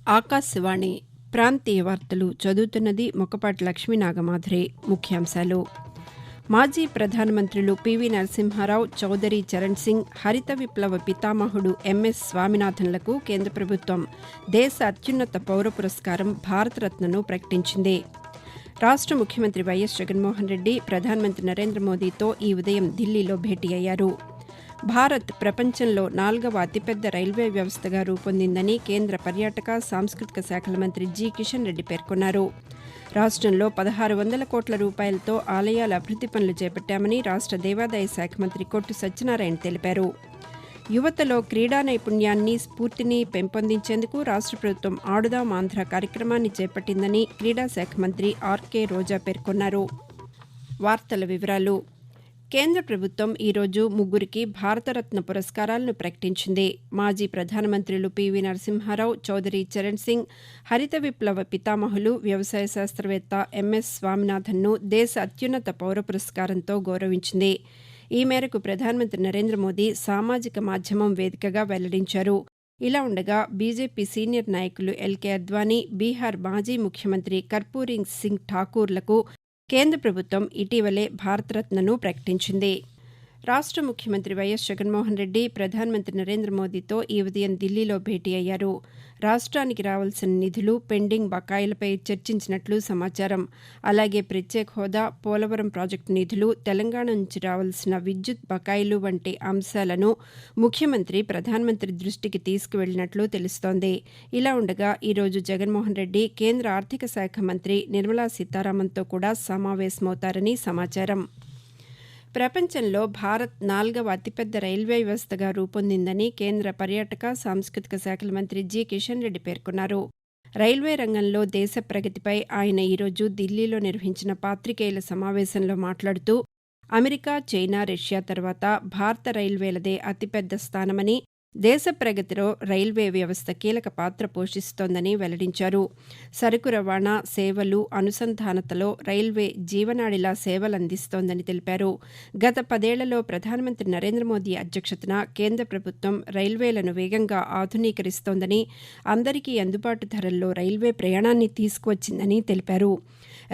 ఆకాశవాణి ప్రాంతీయ వార్తలు చదువుతున్నది మొక్కపాటి లక్ష్మీనాగమాధురి. ముఖ్యాంశాలు: మాజీ ప్రధానమంత్రులు పివి నరసింహారావు, చౌదరి చరణ్ సింగ్, హరిత విప్లవ పితామహుడు ఎంఎస్ స్వామినాథన్లకు కేంద్ర ప్రభుత్వం దేశ అత్యున్నత పౌర పురస్కారం భారతరత్నను ప్రకటించింది. రాష్ట ముఖ్యమంత్రి వైఎస్ జగన్మోహన్ రెడ్డి ప్రధానమంత్రి నరేంద్ర మోదీతో ఈ ఉదయం ఢిల్లీలో భేటీ అయ్యారు. భారత్ ప్రపంచంలో 4వ అతిపెద్ద రైల్వే వ్యవస్థగా రూపొందిందని కేంద్ర పర్యాటక, సాంస్కృతిక శాఖల మంత్రి జి. కిషన్ రెడ్డి పేర్కొన్నారు. రాష్టంలో 1600 కోట్ల రూపాయలతో ఆలయాల అభివృద్ది పనులు చేపట్టామని రాష్ట దేవాదాయ శాఖ మంత్రి కొట్టు సత్యనారాయణ తెలిపారు. యువతలో క్రీడా నైపుణ్యాన్ని, స్ఫూర్తిని పెంపొందించేందుకు రాష్ట ప్రభుత్వం ఆడుదాం ఆంధ్ర కార్యక్రమాన్ని చేపట్టిందని క్రీడా శాఖ మంత్రి ఆర్కే రోజా పేర్కొన్నారు. వార్తల వివరాలు: కేంద్ర ప్రభుత్వం ఈరోజు ముగ్గురికి భారతరత్న పురస్కారాలను ప్రకటించింది. మాజీ ప్రధానమంత్రులు పివి నరసింహారావు, చౌదరి చరణ్ సింగ్, హరిత విప్లవ పితామహులు, వ్యవసాయ శాస్త్రవేత్త ఎంఎస్ స్వామినాథన్ను దేశ అత్యున్నత పౌర పురస్కారంతో గౌరవించింది. ఈ మేరకు ప్రధానమంత్రి నరేంద్ర మోదీ సామాజిక మాధ్యమం వేదికగా వెల్లడించారు. ఇలా ఉండగా బీజేపీ సీనియర్ నాయకులు ఎల్కే అద్వానీ, బీహార్ మాజీ ముఖ్యమంత్రి కర్పూరీ సింగ్ ఠాకూర్లకు కేంద్ర ప్రభుత్వం ఇటీవలే భారతరత్నను ప్రకటించింది. రాష్ట ముఖ్యమంత్రి వైఎస్ జగన్మోహన్ రెడ్డి ప్రధానమంత్రి నరేంద్ర మోదీతో ఈ ఉదయం ఢిల్లీలో భేటీ అయ్యారు. రాష్ట్రానికి రావాల్సిన నిధులు, పెండింగ్ బకాయిలపై చర్చించినట్లు సమాచారం. అలాగే ప్రత్యేక హోదా, పోలవరం ప్రాజెక్టు నిధులు, తెలంగాణ నుంచి రావాల్సిన విద్యుత్ బకాయిలు వంటి అంశాలను ముఖ్యమంత్రి ప్రధానమంత్రి దృష్టికి తీసుకువెళ్లినట్లు తెలుస్తోంది. ఇలా ఉండగా ఈరోజు జగన్మోహన్ రెడ్డి కేంద్ర ఆర్థిక శాఖ మంత్రి నిర్మలా సీతారామన్తో కూడా సమావేశమవుతారని సమాచారం. ప్రపంచంలో భారత్ 4వ అతిపెద్ద రైల్వే వ్యవస్థగా రూపొందిందని కేంద్ర పర్యాటక, సాంస్కృతిక శాఖల మంత్రి జి. కిషన్ రెడ్డి పేర్కొన్నారు. రైల్వే రంగంలో దేశ ప్రగతిపై ఆయన ఈరోజు ఢిల్లీలో నిర్వహించిన పాతికేయుల సమావేశంలో మాట్లాడుతూ అమెరికా, చైనా, రష్యా తర్వాత భారత రైల్వేలదే అతిపెద్ద స్థానమని, దేశ ప్రగతిలో రైల్వే వ్యవస్థ కీలక పాత్ర పోషిస్తోందని వెల్లడించారు. సరుకు రవాణా, సేవలు, అనుసంధానతలో రైల్వే జీవనాడిలా సేవలందిస్తోందని తెలిపారు. గత 10 ఏళ్లలో ప్రధానమంత్రి నరేంద్ర మోదీ అధ్యక్షతన కేంద్ర ప్రభుత్వం రైల్వేలను వేగంగా ఆధునీకరిస్తోందని, అందరికీ అందుబాటు ధరల్లో రైల్వే ప్రయాణాన్ని తీసుకువచ్చిందని తెలిపారు.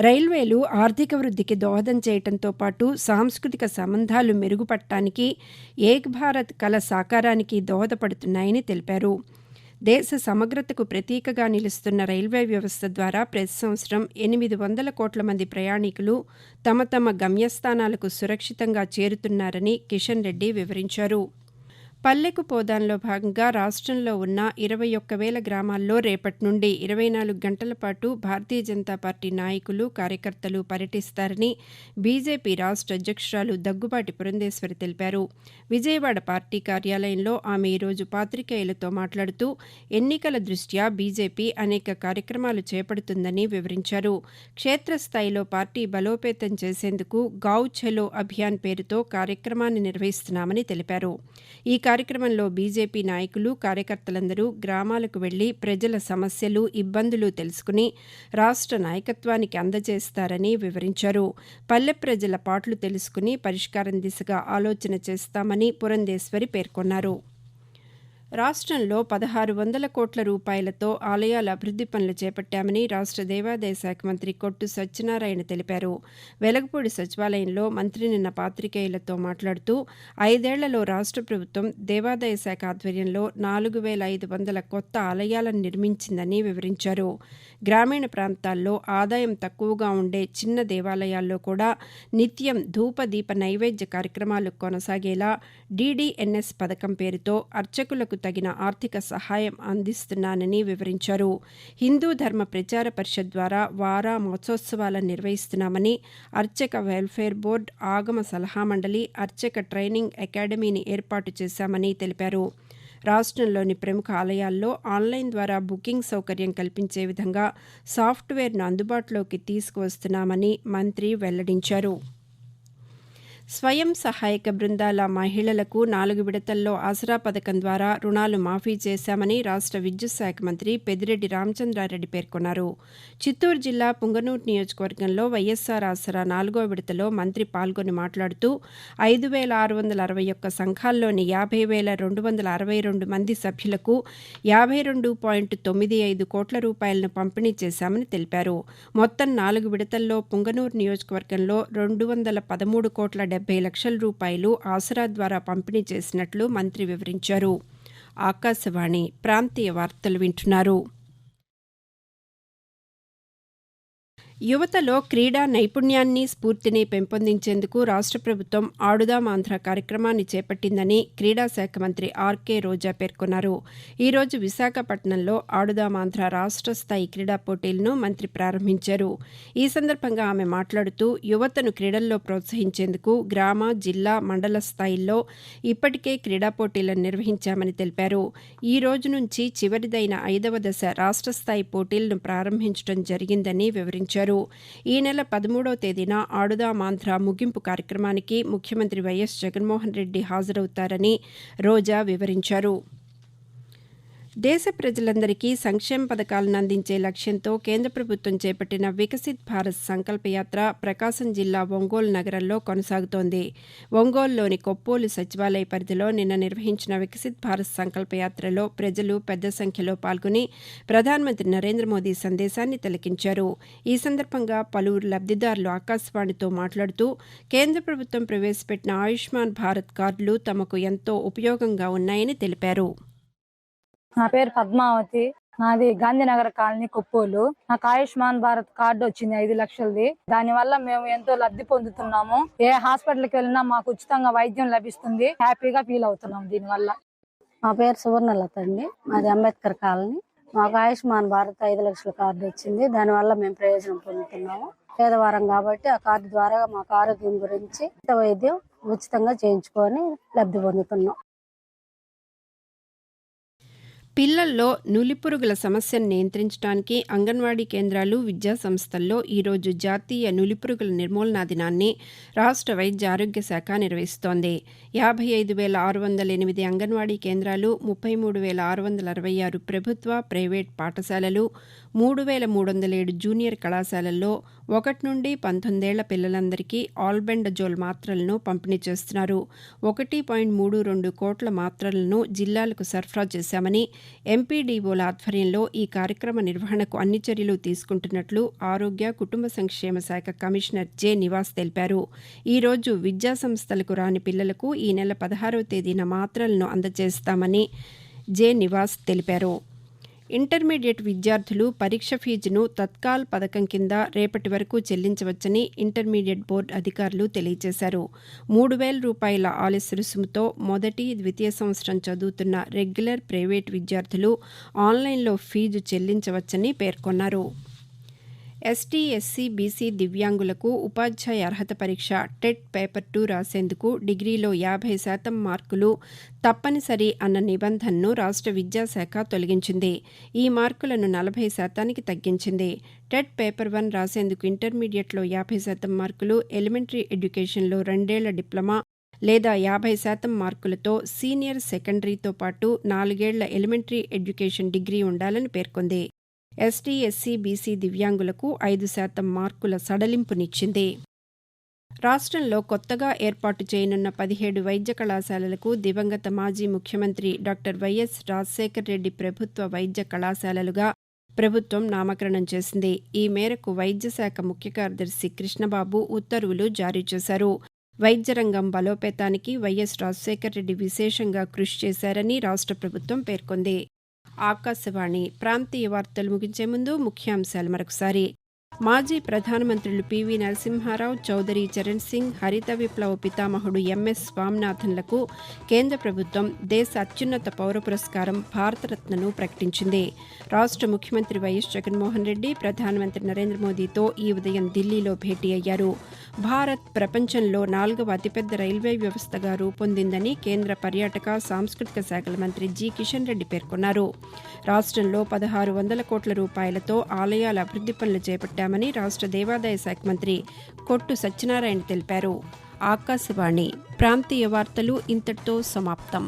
రైల్వేలు ఆర్థిక వృద్ధికి దోహదం చేయడంతో పాటు సాంస్కృతిక సంబంధాలు మెరుగుపడటానికి, ఏక్ భారత్ కల సాకారానికి దోహదపడుతున్నాయని తెలిపారు. దేశ సమగ్రతకు ప్రతీకగా నిలుస్తున్న రైల్వే వ్యవస్థ ద్వారా ప్రతి సంవత్సరం 800 కోట్ల మంది ప్రయాణికులు తమ తమ గమ్యస్థానాలకు సురక్షితంగా చేరుతున్నారని కిషన్ రెడ్డి వివరించారు. పల్లెకు పోదాంలో భాగంగా రాష్ట్రంలో ఉన్న 21,000 గ్రామాల్లో రేపటి నుండి 24 గంటల పాటు భారతీయ జనతా పార్టీ నాయకులు, కార్యకర్తలు పర్యటిస్తారని బీజేపీ రాష్ట్ర అధ్యక్షురాలు దగ్గుబాటి పురంధేశ్వరి తెలిపారు. విజయవాడ పార్టీ కార్యాలయంలో ఆమె ఈరోజు పాతికేయులతో మాట్లాడుతూ ఎన్నికల దృష్ట్యా బీజేపీ అనేక కార్యక్రమాలు చేపడుతుందని వివరించారు. క్షేత్రస్థాయిలో పార్టీ బలోపేతం చేసేందుకు గావ్ ఛలో అభియాన్ పేరుతో కార్యక్రమాన్ని నిర్వహిస్తున్నామని తెలిపారు. ఈ కార్యక్రమంలో బీజేపీ నాయకులు, కార్యకర్తలందరూ గ్రామాలకు వెళ్లి ప్రజల సమస్యలు, ఇబ్బందులు తెలుసుకుని రాష్ట్ర నాయకత్వానికి అందజేస్తారని వివరించారు. పల్లె ప్రజల పాట్లు తెలుసుకుని పరిష్కారం దిశగా ఆలోచన చేస్తామని పురంధేశ్వరి పేర్కొన్నారు. రాష్ట్రంలో 1600 కోట్ల రూపాయలతో ఆలయాల అభివృద్ది పనులు చేపట్టామని రాష్ట్ర దేవాదాయ శాఖ మంత్రి కొట్టు సత్యనారాయణ తెలిపారు. వెలగపూడి సచివాలయంలో మంత్రి నిన్న పాతికేయులతో మాట్లాడుతూ 5 ఏళ్లలో రాష్ట్ర ప్రభుత్వం దేవాదాయ శాఖ ఆధ్వర్యంలో 4500 కొత్త ఆలయాలను నిర్మించిందని వివరించారు. గ్రామీణ ప్రాంతాల్లో ఆదాయం తక్కువగా ఉండే చిన్న దేవాలయాల్లో కూడా నిత్యం ధూప దీప నైవేద్య కార్యక్రమాలు కొనసాగేలా డీడీఎన్ఎస్ పథకం పేరుతో అర్చకులకు తగిన ఆర్థిక సహాయం అందిస్తున్నానని వివరించారు. హిందూ ధర్మ ప్రచార పరిషత్ ద్వారా వార మహోత్సవాలను నిర్వహిస్తున్నామని, అర్చక వెల్ఫేర్ బోర్డు, ఆగమ సలహా మండలి, అర్చక ట్రైనింగ్ అకాడమీని ఏర్పాటు చేశామని తెలిపారు. రాష్ట్రంలోని ప్రముఖ ఆలయాల్లో ఆన్లైన్ ద్వారా బుకింగ్ సౌకర్యం కల్పించే విధంగా సాఫ్ట్వేర్ను అందుబాటులోకి తీసుకువస్తున్నామని మంత్రి వెల్లడించారు. స్వయం సహాయక బృందాల మహిళలకు 4 విడతల్లో ఆసరా పథకం ద్వారా రుణాలు మాఫీ చేశామని రాష్ట్ర విద్యుత్ శాఖ మంత్రి పెద్దిరెడ్డి రామచంద్రారెడ్డి పేర్కొన్నారు. చిత్తూరు జిల్లా పుంగనూరు నియోజకవర్గంలో వైఎస్సార్ ఆసరా 4వ విడతలో మంత్రి పాల్గొని మాట్లాడుతూ 5,661 సంఘాల్లోని 50,262 మంది సభ్యులకు 52.95 కోట్ల రూపాయలను పంపిణీ చేశామని తెలిపారు. మొత్తం 4 విడతల్లో పుంగనూరు నియోజకవర్గంలో 213,70 లక్షల రూపాయలు ఆసరా ద్వారా పంపిణీ చేసినట్లు మంత్రి వివరించారు. ఆకాశవాణి ప్రాంతీయ వార్తలు వింటున్నారు. యువతలో క్రీడా నైపుణ్యాన్ని, స్ఫూర్తిని పెంపొందించేందుకు రాష్ట్ర ప్రభుత్వం ఆడుదాం ఆంధ్ర కార్యక్రమాన్ని చేపట్టిందని క్రీడా శాఖ మంత్రి ఆర్కే రోజా పేర్కొన్నారు. ఈరోజు విశాఖపట్నంలో ఆడుదాం ఆంధ్ర రాష్ట్ర స్థాయి క్రీడా పోటీలను మంత్రి ప్రారంభించారు. ఈ సందర్భంగా ఆమె మాట్లాడుతూ యువతను క్రీడల్లో ప్రోత్సహించేందుకు గ్రామ, జిల్లా, మండల స్థాయిల్లో ఇప్పటికే క్రీడా పోటీలను నిర్వహించామని తెలిపారు. ఈ రోజు నుంచి చివరిదైన 5వ దశ రాష్ట్ర స్థాయి పోటీలను ప్రారంభించడం జరిగిందని వివరించారు. ఈ నెల 13వ తేదీన ఆడుదాం ఆంధ్ర ముగింపు కార్యక్రమానికి ముఖ్యమంత్రి వైఎస్ జగన్మోహన్ రెడ్డి హాజరవుతారని రోజా వివరించారు. దేశ ప్రజలందరికీ సంక్షేమ పథకాలను అందించే లక్ష్యంతో కేంద్ర ప్రభుత్వం చేపట్టిన వికసిత్ భారత్ సంకల్పయాత్ర ప్రకాశం జిల్లా ఒంగోలు నగరంలో కొనసాగుతోంది. ఒంగోలులోని కొప్పోలు సచివాలయ పరిధిలో నిన్న నిర్వహించిన వికసిత్ భారత్ సంకల్పయాత్రలో ప్రజలు పెద్ద సంఖ్యలో పాల్గొని ప్రధానమంత్రి నరేంద్ర మోదీ సందేశాన్ని తిలకించారు. ఈ సందర్భంగా పలువురు లబ్దిదారులు ఆకాశవాణితో మాట్లాడుతూ కేంద్ర ప్రభుత్వం ప్రవేశపెట్టిన ఆయుష్మాన్ భారత్ కార్డులు తమకు ఎంతో ఉపయోగంగా ఉన్నాయని తెలిపారు. నా పేరు పద్మావతి. నాది గాంధీనగర్ కాలనీ కొప్పోలు. నాకు ఆయుష్మాన్ భారత్ కార్డు వచ్చింది 5 లక్షలది. దాని వల్ల మేము ఎంతో లబ్ధి పొందుతున్నాము. ఏ హాస్పిటల్కి వెళ్ళినా మాకు ఉచితంగా వైద్యం లభిస్తుంది. హ్యాపీగా ఫీల్ అవుతున్నాం దీని వల్ల. మా పేరు సువర్ణలత అండి. మాది అంబేద్కర్ కాలనీ. మాకు ఆయుష్మాన్ భారత్ 5 లక్షల కార్డు వచ్చింది. దాని వల్ల మేము ప్రయోజనం పొందుతున్నాము. పేదవారం కాబట్టి ఆ కార్డు ద్వారా మాకు ఆరోగ్యం గురించి వైద్యం ఉచితంగా చేయించుకొని లబ్ధి పొందుతున్నాం. పిల్లల్లో నులిపురుగుల సమస్యను నియంత్రించడానికి అంగన్వాడీ కేంద్రాలు, విద్యా సంస్థల్లో ఈరోజు జాతీయ నులిపురుగుల నిర్మూలనా దినాన్ని రాష్ట్ర వైద్య ఆరోగ్య శాఖ నిర్వహిస్తోంది. 55,608 అంగన్వాడీ కేంద్రాలు, 33,666 ప్రభుత్వ, ప్రైవేట్ పాఠశాలలు, 3,307 జూనియర్ కళాశాలల్లో 1 నుండి 19 ఏళ్ల పిల్లలందరికీ ఆల్బెండజోల్ మాత్రలను పంపిణీ చేస్తున్నారు. 1.32 కోట్ల మాత్రలను జిల్లాలకు సరఫరా చేశామని ఎంపీడీఓల ఆధ్వర్యంలో ఈ కార్యక్రమ నిర్వహణకు అన్ని చర్యలు తీసుకుంటున్నట్లు ఆరోగ్య, కుటుంబ సంక్షేమ శాఖ కమిషనర్ జె. నివాస్ తెలిపారు. ఈరోజు విద్యా సంస్థలకు రాని పిల్లలకు ఈ నెల 16వ తేదీన మాత్రలను అందజేస్తామని జె. నివాస్ తెలిపారు. ఇంటర్మీడియట్ విద్యార్థులు పరీక్ష ఫీజును తత్కాల్ పథకం కింద రేపటి వరకు చెల్లించవచ్చని ఇంటర్మీడియట్ బోర్డు అధికారులు తెలియజేశారు. 3,000 రూపాయల ఆలస్య రుసుముతో మొదటి, ద్వితీయ సంవత్సరం చదువుతున్న రెగ్యులర్, ప్రైవేట్ విద్యార్థులు ఆన్లైన్లో ఫీజు చెల్లించవచ్చని పేర్కొన్నారు. ఎస్టీ, ఎస్సీ, బీసీ దివ్యాంగులకు ఉపాధ్యాయ అర్హత పరీక్ష టెట్ పేపర్ 2 రాసేందుకు డిగ్రీలో 50% మార్కులు తప్పనిసరి అన్న నిబంధనను రాష్ట్ర విద్యాశాఖ తొలగించింది. ఈ మార్కులను 40% తగ్గించింది. టెట్ పేపర్ 1 రాసేందుకు ఇంటర్మీడియట్లో 50% మార్కులు, ఎలిమెంటరీ ఎడ్యుకేషన్లో 2 ఏళ్ల డిప్లొమా లేదా 50% మార్కులతో సీనియర్ సెకండరీతో పాటు 4 ఏళ్ల ఎలిమెంటరీ ఎడ్యుకేషన్ డిగ్రీ ఉండాలని పేర్కొంది. ఎస్టీ, ఎస్సీ, బీసీ దివ్యాంగులకు 5% మార్కుల సడలింపునిచ్చింది. రాష్ట్రంలో కొత్తగా ఏర్పాటు చేయనున్న 17 వైద్య కళాశాలలకు దివంగత మాజీ ముఖ్యమంత్రి డాక్టర్ వైఎస్ రాజశేఖర రెడ్డి ప్రభుత్వ వైద్య కళాశాలలుగా ప్రభుత్వం నామకరణం చేసింది. ఈ మేరకు వైద్య శాఖ ముఖ్య కార్యదర్శి కృష్ణబాబు ఉత్తర్వులు జారీ చేశారు. వైద్య రంగం బలోపేతానికి వైఎస్ రాజశేఖర రెడ్డి విశేషంగా కృషి చేశారని రాష్ట్ర ప్రభుత్వం పేర్కొంది. ఆకాశవాణి ప్రాంతీయ వార్తలు ముగించే ముందు ముఖ్యాంశాలు మరొకసారి. మాజీ ప్రధానమంత్రులు పివి నరసింహారావు, చౌదరి చరణ్ సింగ్, హరిత విప్లవ పితామహుడు ఎంఎస్ స్వామినాథన్లకు కేంద్ర ప్రభుత్వం దేశ అత్యున్నత పౌర పురస్కారం భారతరత్నను ప్రకటించింది. రాష్ట్ర ముఖ్యమంత్రి వైఎస్ జగన్మోహన్ రెడ్డి ప్రధానమంత్రి నరేంద్ర మోదీతో ఈ ఉదయం ఢిల్లీలో భేటీ అయ్యారు. భారత్ ప్రపంచంలో 4వ అతిపెద్ద రైల్వే వ్యవస్థగా రూపొందిందని కేంద్ర పర్యాటక, సాంస్కృతిక శాఖల మంత్రి జి. కిషన్ రెడ్డి పేర్కొన్నారు. రాష్ట్రంలో 1,600 కోట్ల రూపాయలతో ఆలయాల అభివృద్ది పనులు చేపట్టామని రాష్ట్ర దేవాదాయ శాఖ మంత్రి కొట్టు సత్యనారాయణ తెలిపారు. ఆకాశవాణి ప్రాంతీయ వార్తలు ఇంతటితో సమాప్తం.